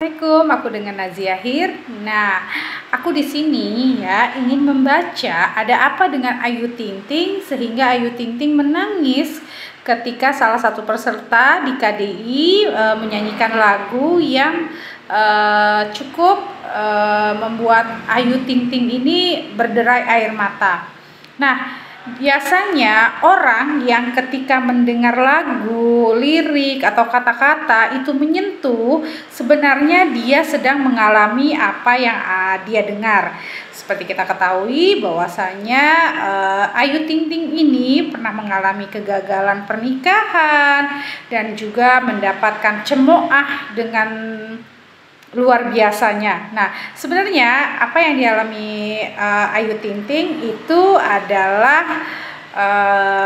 Assalamualaikum, aku dengan Nazia Hir. Nah, aku di sini ya ingin membaca ada apa dengan Ayu Ting Ting sehingga Ayu Ting Ting menangis ketika salah satu peserta di KDI menyanyikan lagu yang cukup membuat Ayu Ting Ting ini berderai air mata. Nah, biasanya orang yang ketika mendengar lagu, lirik atau kata-kata itu menyentuh, sebenarnya dia sedang mengalami apa yang dia dengar. Seperti kita ketahui bahwasanya Ayu Ting Ting ini pernah mengalami kegagalan pernikahan dan juga mendapatkan cemooh dengan luar biasanya. Nah, sebenarnya apa yang dialami Ayu Ting Ting itu adalah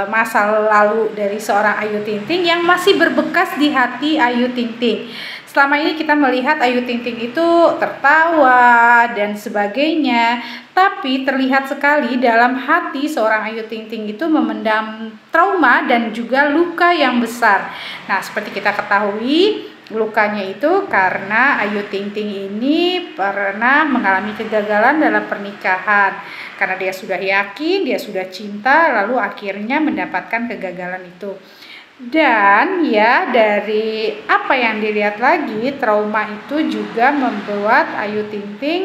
masa lalu dari seorang Ayu Ting Ting yang masih berbekas di hati Ayu Ting Ting. Selama ini kita melihat Ayu Ting Ting itu tertawa dan sebagainya, tapi terlihat sekali dalam hati seorang Ayu Ting Ting itu memendam trauma dan juga luka yang besar. Nah, seperti kita ketahui, lukanya itu karena Ayu Ting Ting ini pernah mengalami kegagalan dalam pernikahan. Karena dia sudah yakin, dia sudah cinta, lalu akhirnya mendapatkan kegagalan itu. Dan ya dari apa yang dilihat lagi, trauma itu juga membuat Ayu Ting Ting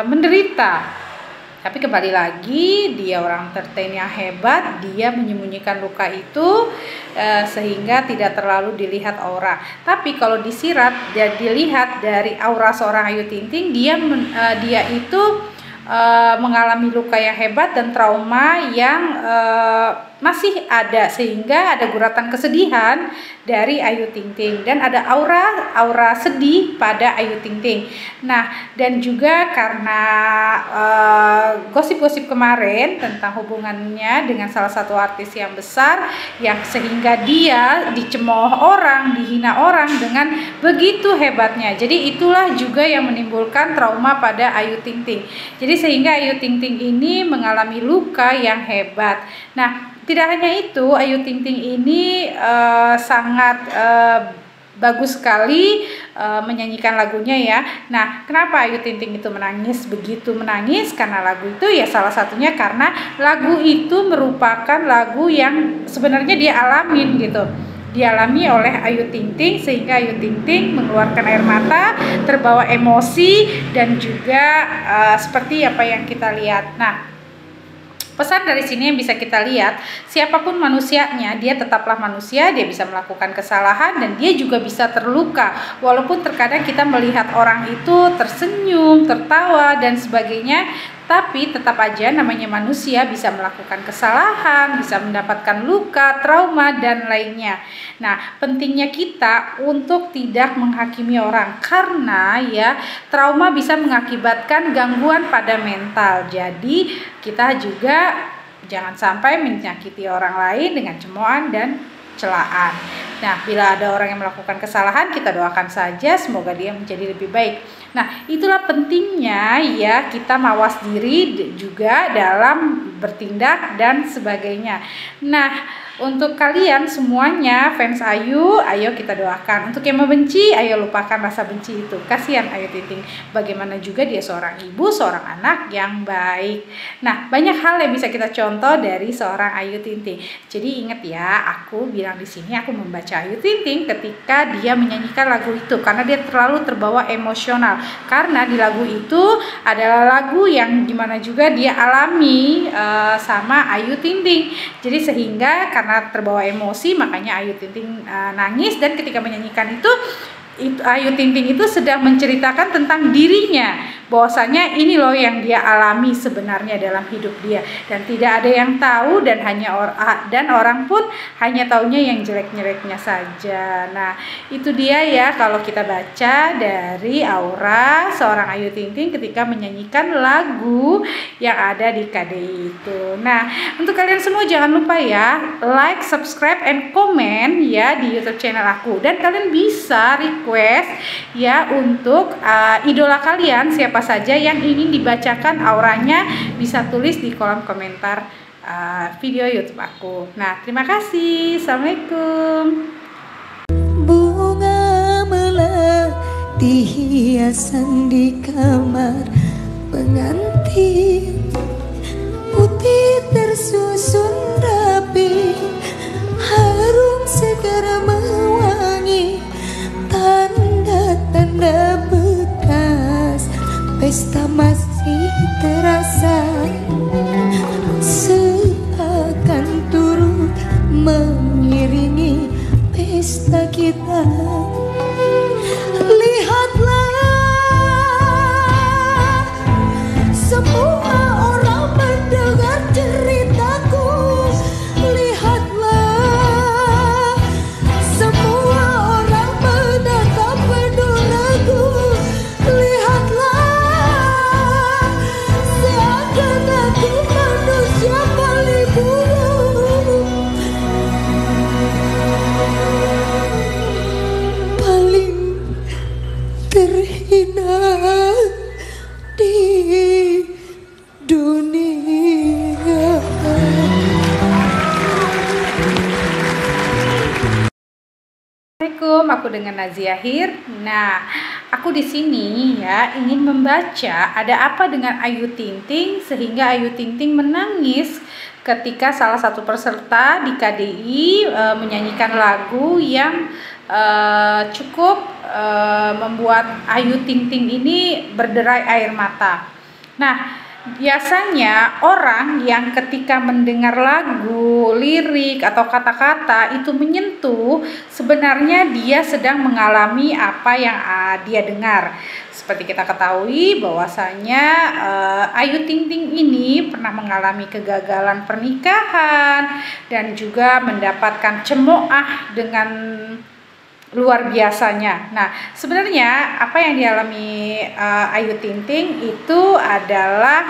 menderita. Tapi kembali lagi, dia orang entertain yang hebat, dia menyembunyikan luka itu sehingga tidak terlalu dilihat aura. Tapi kalau disirat dan dilihat dari aura seorang Ayu Ting Ting, dia itu mengalami luka yang hebat dan trauma yang masih ada, sehingga ada guratan kesedihan dari Ayu Ting Ting dan ada aura sedih pada Ayu Ting Ting. Nah, dan juga karena gosip-gosip kemarin tentang hubungannya dengan salah satu artis yang besar, yang sehingga dia dicemooh orang, dihina orang dengan begitu hebatnya. Jadi itulah juga yang menimbulkan trauma pada Ayu Ting Ting. Jadi sehingga Ayu Ting Ting ini mengalami luka yang hebat. Nah, tidak hanya itu, Ayu Ting Ting ini sangat bagus sekali menyanyikan lagunya ya. Nah, kenapa Ayu Ting Ting itu menangis, begitu menangis? Karena lagu itu ya salah satunya karena lagu itu merupakan lagu yang sebenarnya dia alamin gitu. Dialami oleh Ayu Ting Ting sehingga Ayu Ting Ting mengeluarkan air mata, terbawa emosi dan juga seperti apa yang kita lihat. Nah, pesan dari sini yang bisa kita lihat, siapapun manusianya, dia tetaplah manusia, dia bisa melakukan kesalahan dan dia juga bisa terluka. Walaupun terkadang kita melihat orang itu tersenyum, tertawa dan sebagainya, tapi tetap aja namanya manusia bisa melakukan kesalahan, bisa mendapatkan luka, trauma dan lainnya. Nah, pentingnya kita untuk tidak menghakimi orang karena ya trauma bisa mengakibatkan gangguan pada mental. Jadi kita juga jangan sampai menyakiti orang lain dengan cemoohan dan celaan. Nah, bila ada orang yang melakukan kesalahan, kita doakan saja semoga dia menjadi lebih baik. Nah, itulah pentingnya ya kita mawas diri juga dalam bertindak dan sebagainya. Nah, untuk kalian semuanya fans Ayu, ayo kita doakan. Untuk yang membenci, ayo lupakan rasa benci itu. Kasihan Ayu Ting Ting. Bagaimana juga dia seorang ibu, seorang anak yang baik. Nah, banyak hal yang bisa kita contoh dari seorang Ayu Ting Ting. Jadi ingat ya, aku bilang di sini aku membaca Ayu Ting Ting ketika dia menyanyikan lagu itu karena dia terlalu terbawa emosional. Karena di lagu itu adalah lagu yang gimana juga dia alami sama Ayu Ting Ting. Jadi sehingga karena terbawa emosi makanya Ayu Ting Ting nangis, dan ketika menyanyikan itu Ayu Ting Ting itu sedang menceritakan tentang dirinya, bahwasanya ini loh yang dia alami sebenarnya dalam hidup dia, dan tidak ada yang tahu dan orang pun hanya taunya yang jelek-jeleknya saja. Nah, itu dia ya kalau kita baca dari aura seorang Ayu Ting Ting ketika menyanyikan lagu yang ada di KDI itu. Nah, untuk kalian semua jangan lupa ya like, subscribe, and comment ya di YouTube channel aku, dan kalian bisa request ya untuk idola kalian siapa saja yang ingin dibacakan auranya, bisa tulis di kolom komentar video YouTube aku. Nah, terima kasih. Assalamualaikum. Bunga putih hiasan di kamar pengantin, putih tersusun rapi, harum segar mewangi, tanda-tanda bekas pesta masih terasa, seakan turut mengiringi pesta kita. Lihatlah, semua orang mendengar ceritaku. Lihatlah, semua orang menatap pedunaku. Lihatlah, seakan aku manusia paling buruk, paling terhina di dunia. Assalamualaikum, aku dengan Nazia Hir. Nah, aku di sini ya ingin membaca ada apa dengan Ayu Ting Ting sehingga Ayu Ting Ting menangis ketika salah satu peserta di KDI menyanyikan lagu yang cukup membuat Ayu Ting Ting ini berderai air mata. Nah, biasanya orang yang ketika mendengar lagu, lirik atau kata-kata itu menyentuh, sebenarnya dia sedang mengalami apa yang dia dengar. Seperti kita ketahui bahwasanya Ayu Ting Ting ini pernah mengalami kegagalan pernikahan dan juga mendapatkan cemooh dengan luar biasanya. Nah, sebenarnya apa yang dialami Ayu Ting Ting itu adalah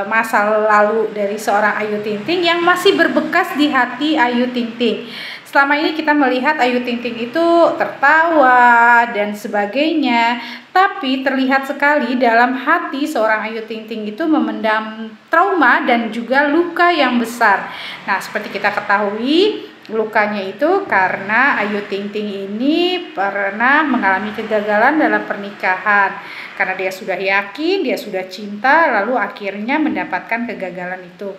masa lalu dari seorang Ayu Ting Ting yang masih berbekas di hati Ayu Ting Ting. Selama ini kita melihat Ayu Ting Ting itu tertawa dan sebagainya, tapi terlihat sekali dalam hati seorang Ayu Ting Ting itu memendam trauma dan juga luka yang besar. Nah, seperti kita ketahui, lukanya itu karena Ayu Ting Ting ini pernah mengalami kegagalan dalam pernikahan. Karena dia sudah yakin, dia sudah cinta, lalu akhirnya mendapatkan kegagalan itu.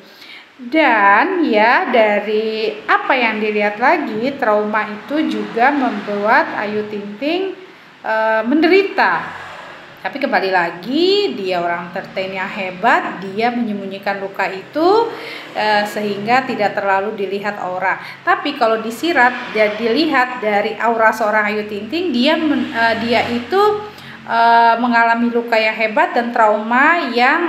Dan ya dari apa yang dilihat lagi, trauma itu juga membuat Ayu Ting Ting menderita. Tapi kembali lagi, dia orang entertain yang hebat, dia menyembunyikan luka itu sehingga tidak terlalu dilihat orang. Tapi kalau disirat dan dilihat dari aura seorang Ayu Ting Ting, dia itu mengalami luka yang hebat dan trauma yang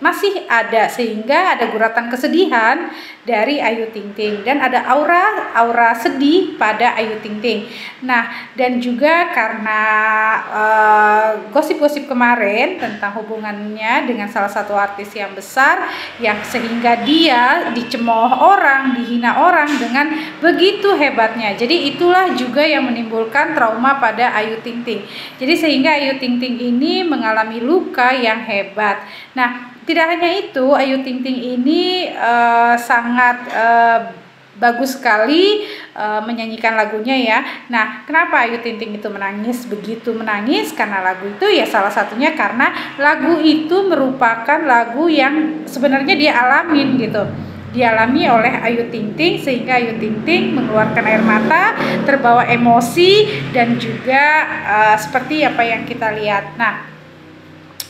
masih ada, sehingga ada guratan kesedihan dari Ayu Ting Ting dan ada aura sedih pada Ayu Ting Ting. Nah, dan juga karena gosip-gosip kemarin tentang hubungannya dengan salah satu artis yang besar yang sehingga dia dicemooh orang, dihina orang dengan begitu hebatnya. Jadi itulah juga yang menimbulkan trauma pada Ayu Ting Ting. Jadi sehingga Ayu Ting Ting ini mengalami luka yang hebat. Nah, tidak hanya itu, Ayu Ting Ting ini sangat bagus sekali menyanyikan lagunya ya. Nah, kenapa Ayu Ting Ting itu menangis? Begitu menangis karena lagu itu ya salah satunya karena lagu itu merupakan lagu yang sebenarnya dia alamin gitu. Dialami oleh Ayu Ting Ting sehingga Ayu Ting Ting mengeluarkan air mata, terbawa emosi dan juga seperti apa yang kita lihat. Nah,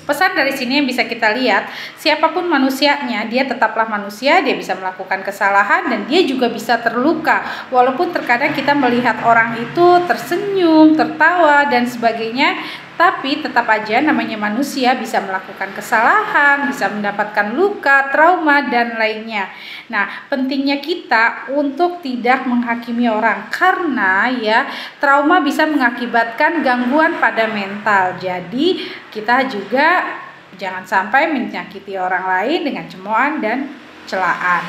pesan dari sini yang bisa kita lihat, siapapun manusianya, dia tetaplah manusia, dia bisa melakukan kesalahan dan dia juga bisa terluka. Walaupun terkadang kita melihat orang itu tersenyum, tertawa dan sebagainya, tapi tetap aja namanya manusia bisa melakukan kesalahan, bisa mendapatkan luka, trauma dan lainnya. Nah, pentingnya kita untuk tidak menghakimi orang karena ya trauma bisa mengakibatkan gangguan pada mental. Jadi kita juga jangan sampai menyakiti orang lain dengan cemoohan dan celaan.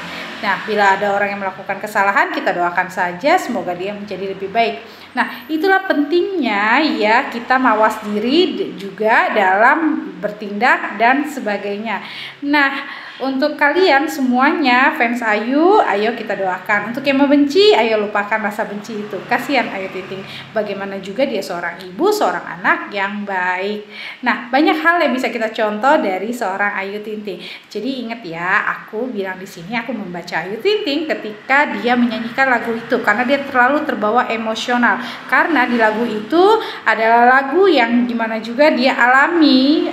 Nah, bila ada orang yang melakukan kesalahan, kita doakan saja semoga dia menjadi lebih baik. Nah, itulah pentingnya ya kita mawas diri juga dalam bertindak dan sebagainya. Nah, untuk kalian semuanya fans Ayu, ayo kita doakan. Untuk yang membenci, ayo lupakan rasa benci itu. Kasihan Ayu Ting Ting. Bagaimana juga dia seorang ibu, seorang anak yang baik. Nah, banyak hal yang bisa kita contoh dari seorang Ayu Ting Ting. Jadi ingat ya, aku bilang di sini aku membaca Ayu Ting Ting ketika dia menyanyikan lagu itu karena dia terlalu terbawa emosional. Karena di lagu itu adalah lagu yang gimana juga dia alami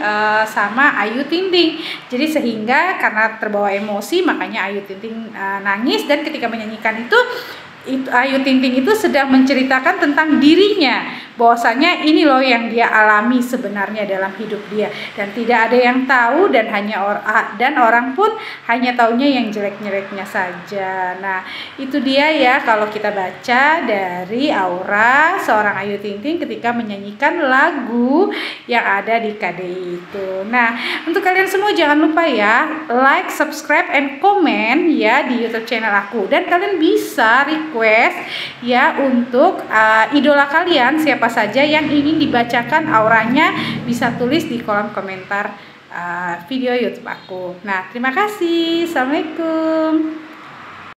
sama Ayu Ting Ting. Jadi sehingga karena terbawa emosi makanya Ayu Ting Ting nangis, dan ketika menyanyikan itu Ayu Ting Ting itu sedang menceritakan tentang dirinya, bahwasanya ini loh yang dia alami sebenarnya dalam hidup dia, dan tidak ada yang tahu, dan orang pun hanya taunya yang jelek-jeleknya saja. Nah, itu dia ya kalau kita baca dari aura seorang Ayu Ting Ting ketika menyanyikan lagu yang ada di KDI itu. Nah, untuk kalian semua jangan lupa ya like, subscribe, and comment ya di YouTube channel aku, dan kalian bisa request ya untuk idola kalian siapa saja yang ingin dibacakan auranya, bisa tulis di kolom komentar video YouTube aku. Nah, terima kasih. Assalamualaikum.